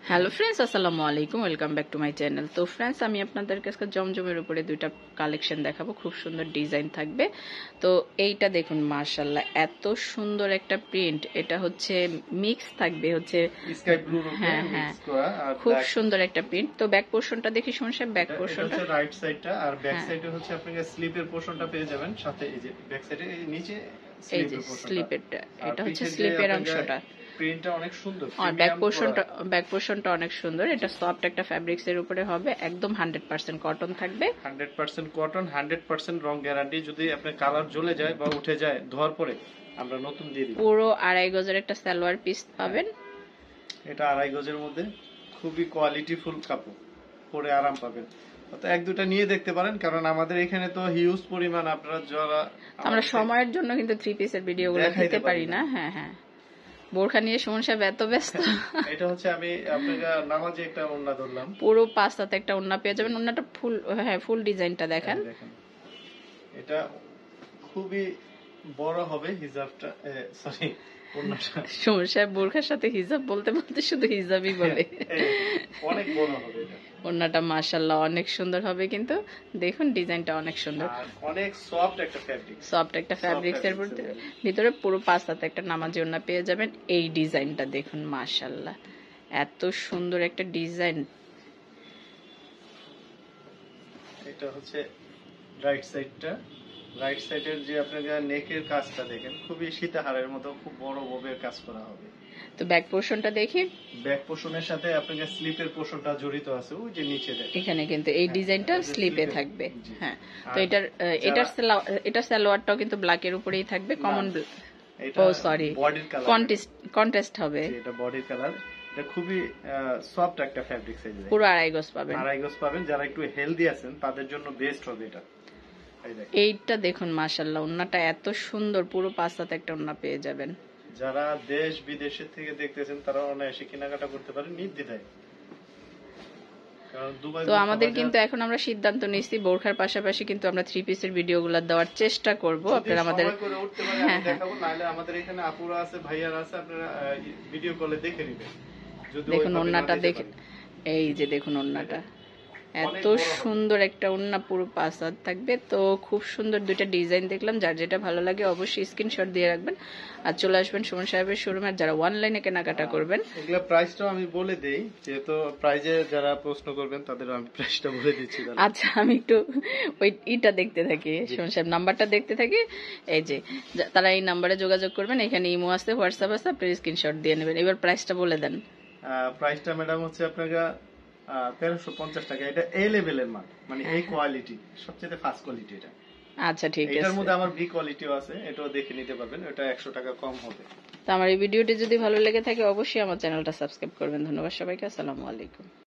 Hello friends, আসসালামু আলাইকুম, welcome back to my channel. তো ফ্রেন্ডস, আমি আপনাদের কাছে জমজমের উপরে দুইটা কালেকশন দেখাবো, খুব সুন্দর ডিজাইন থাকবে। তো এইটা দেখুন, মাশাআল্লাহ, এত সুন্দর একটা প্রিন্ট। এটা হচ্ছে মিক্স থাকবে, হচ্ছে স্কাই ব্লু রূপে হ্যাঁ মিক্স করা, আর খুব সুন্দর একটা প্রিন্ট। তো ব্যাক পোরশনটা দেখি শুনুন, ব্যাক পোরশনটা হচ্ছে রাইট সাইডটা, আর ব্যাক সাইডে হচ্ছে আপনারা স্লিপের পোরশনটা পেয়ে যাবেন, সাথে এই যে ব্যাক সাইডে এই নিচে স্লিপের পোরশনটা, স্লিপেরটা, এটা হচ্ছে স্লিপের অংশটা। প্রিন্টটা অনেক সুন্দর, আর ব্যাক পোরশনটা অনেক সুন্দর। এটা সফট একটা ফ্যাব্রিক্স এর উপরে হবে, একদম 100% কটন থাকবে। 100% কটন, 100% রং গ্যারান্টি। যদি আপনার কালার জ্বলে যায় বা উঠে যায় ধোয়ার পরে, আমরা নতুন দিয়ে দিই। পুরো 2.5 গজের একটা সালোয়ার পিস পাবেন। এটা 2.5 গজের মধ্যে খুবই কোয়ালিটিফুল কাপড়, পরে আরাম পাবেন। তো এক দুটা নিয়ে দেখতে পারেন, কারণ আমাদের এখানে তো হিউজ পরিমাণ, আপনারা যারা আমরা সময়ের জন্য কিন্তু 3 পিসের ভিডিওগুলো দিতে পারি না। হ্যাঁ হ্যাঁ, বোরখা নিয়ে সুমন সাহেব এত ব্যস্ত। এটা হচ্ছে আমি আপনাকে নামাজে একটা ওড়না ধরলাম, পুরো পাঁচটাতে একটা ওড়না পেয়ে যাবেন। ওড়নাটা ফুল, হ্যাঁ ফুল ডিজাইনটা দেখেন। এটা খুবই বড় হবে হিজাবটা, সরি ওড়নাটা। সুমন সাহেব বোরখার সাথে হিজাব বলতে বলতে শুধু হিজাবই বলে। অনেক বড় হবে এটা। ওড়নাটা মাশাআল্লাহ অনেক সুন্দর হবে, কিন্তু দেখুন ডিজাইনটা অনেক সুন্দর, অনেক সফট একটা ফ্যাব্রিক, সফট একটা ফ্যাব্রিক্স এর ভিতরে পুরো পাঁচটাতে একটা নামাজি ওড়না পেয়ে যাবেন। এই ডিজাইনটা দেখুন, মাশাআল্লাহ এত সুন্দর একটা ডিজাইন। এটা হচ্ছে রাইট সাইডটা, রাইট সাইডের যে আপনারা নেকের কাজটা দেখেন, খুবই সীতাহারের মতো খুব বড় ভাবে কাজ করা হবে। তো ব্যাক পোরশনটা দেখি। ব্যাক পোরশনের সাথে আপনাদের স্লিপের পোরশনটা জড়িত আছে, ওই যে নিচে দেখেন। এখানে কিন্তু এই ডিজাইনটা স্লিপে থাকবে। হ্যাঁ, তো এটার সালোয়ারটাও কিন্তু ব্ল্যাকের উপরেই থাকবে, কমন। ও সরি, বডির কালার, কন্টেস্ট হবে। এটা বডির কালার। এটা খুবই সফট একটা ফ্যাব্রিক সাইজ, পুরো 2.5 গজ পাবেন। 2.5 গজ পাবেন। যারা একটু হেলদি আছেন তাদের জন্য বেস্ট হবে এটা। এইটা দেখুন, মাশাআল্লাহ ওন্নাটা এত সুন্দর, পুরো পাঁচটাতে একটা ওন্না পেয়ে যাবেন। যারা দেশ বিদেশের থেকে দেখতেছেন তারা অনায়াসে কেনাকাটা করতে পারেন নির্দ্বিধায়। তো আমাদের কিন্তু এখন আমরা সিদ্ধান্ত নিয়েছি, বোরখার পাশাপাশি কিন্তু আমরা 3 পিসের ভিডিওগুলো দেওয়ার চেষ্টা করব। আপনারা আমাদের দেখাবো, নাহলে আমাদের এখানে আপুরা আছে, ভাইয়ারা আছে, আপনারা ভিডিও কলে দেখে নেবেন। দেখুন ওন্নাটা দেখেন, এই যে দেখুন ওন্নাটা এত সুন্দর একটা ওন্না, পুরো পাঁচ হাত থাকবে। তো খুব সুন্দর দুইটা ডিজাইন দেখলাম, যার যেটা ভালো লাগে অবশ্যই স্ক্রিনশট দিয়ে রাখবেন আর চলে আসবেন সুমন সাহেবের শোরুমে। যারা অনলাইনে কেনাকাটা করবেন, এগুলা প্রাইসটাও আমি বলে দেই, যেহেতু প্রাইজে যারা প্রশ্ন করবেন তাদের আমি প্রাইসটা বলে দিচ্ছি। আচ্ছা, আমি একটু ওই ইটা দেখতে থাকি, সুমন সাহেব নাম্বারটা দেখতে থাকি। এই যে তারা এই নাম্বারে যোগাযোগ করবেন, এখানে ইমো আছে, হোয়াটসঅ্যাপ আছে, আপনি স্ক্রিনশট দিয়ে নেবেন। এবার প্রাইসটা বলে দেন। প্রাইসটা ম্যাডাম হচ্ছে আপনারা 1350 টাকা। এটা এ লেভেলের মাল, মানে এই কোয়ালিটি, সবচেয়ে ফার্স্ট কোয়ালিটি এটা। আচ্ছা ঠিক আছে, এটার মধ্যে আমার বি কোয়ালিটিও আছে, এটাও দেখে নিতে পারবেন। এটা 100 টাকা কম হবে। তো আমার এই ভিডিওটি যদি ভালো লেগে থাকে অবশ্যই আমার চ্যানেলটা সাবস্ক্রাইব করবেন। ধন্যবাদ সবাইকে, আসসালামু আলাইকুম।